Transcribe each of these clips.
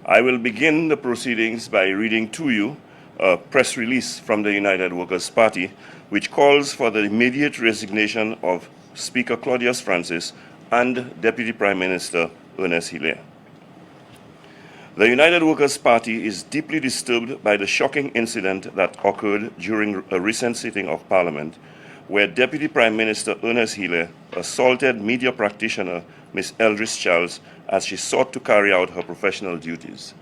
I will begin the proceedings by reading to you a press release from the United Workers' Party, which calls for the immediate resignation of Speaker Claudius Francis and Deputy Prime Minister Ernest Hilaire. The United Workers' Party is deeply disturbed by the shocking incident that occurred during a recent sitting of Parliament, where Deputy Prime Minister Ernest Hilaire assaulted media practitioner Ms. Eldrise Charles as she sought to carry out her professional duties.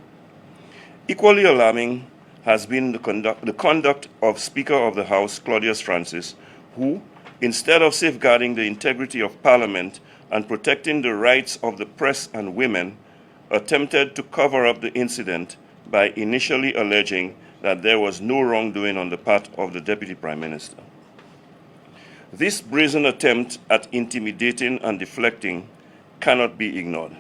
Equally alarming has been the conduct of Speaker of the House Claudius Francis, who, instead of safeguarding the integrity of Parliament and protecting the rights of the press and women, attempted to cover up the incident by initially alleging that there was no wrongdoing on the part of the Deputy Prime Minister. This brazen attempt at intimidating and deflecting cannot be ignored.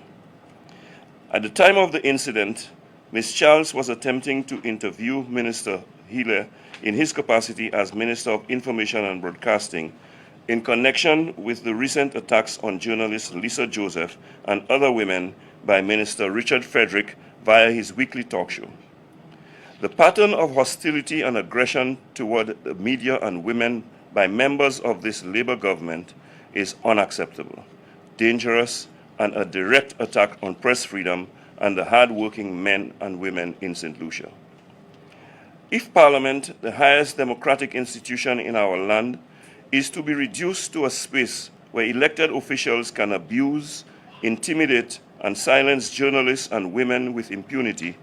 At the time of the incident, Ms. Charles was attempting to interview Minister Hilaire in his capacity as Minister of Information and Broadcasting in connection with the recent attacks on journalist Lissa Joseph and other women by Minister Richard Frederick via his weekly talk show. The pattern of hostility and aggression toward the media and women by members of this Labour government is unacceptable, dangerous, and a direct attack on press freedom and the hard-working men and women in Saint Lucia. If Parliament, the highest democratic institution in our land, is to be reduced to a space where elected officials can abuse, intimidate, and silence journalists and women with impunity,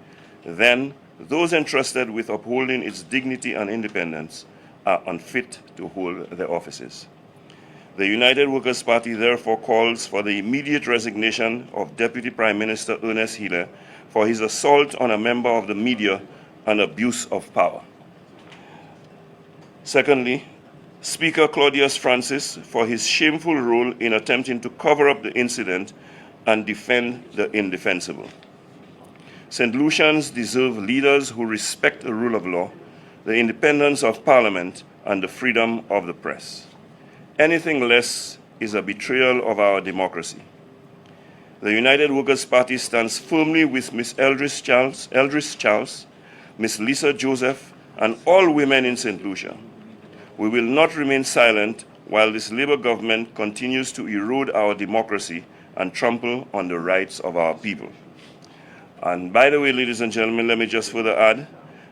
then those entrusted with upholding its dignity and independence are unfit to hold their offices. The United Workers' Party therefore calls for the immediate resignation of Deputy Prime Minister Ernest Hilaire for his assault on a member of the media and abuse of power. Secondly, Speaker Claudius Francis for his shameful role in attempting to cover up the incident and defend the indefensible. St. Lucians deserve leaders who respect the rule of law, the independence of Parliament, and the freedom of the press. Anything less is a betrayal of our democracy. The United Workers' Party stands firmly with Ms. Eldrise Charles, Ms. Lissa Joseph, and all women in St. Lucia. We will not remain silent while this Labour government continues to erode our democracy and trample on the rights of our people. And by the way, ladies and gentlemen, let me just further add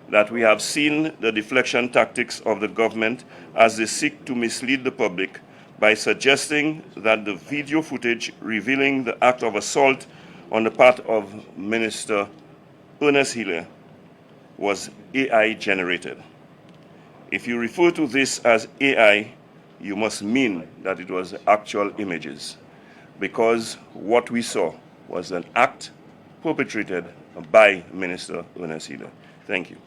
that we have seen the deflection tactics of the government as they seek to mislead the public by suggesting that the video footage revealing the act of assault on the part of Minister Ernest Hilaire was AI generated. If you refer to this as AI, you must mean that it was actual images, because what we saw was an act perpetrated by Minister Ernest Hilaire. Thank you.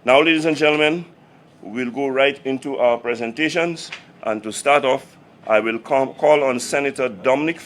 Now, ladies and gentlemen, we'll go right into our presentations. And to start off, I will call on Senator Dominic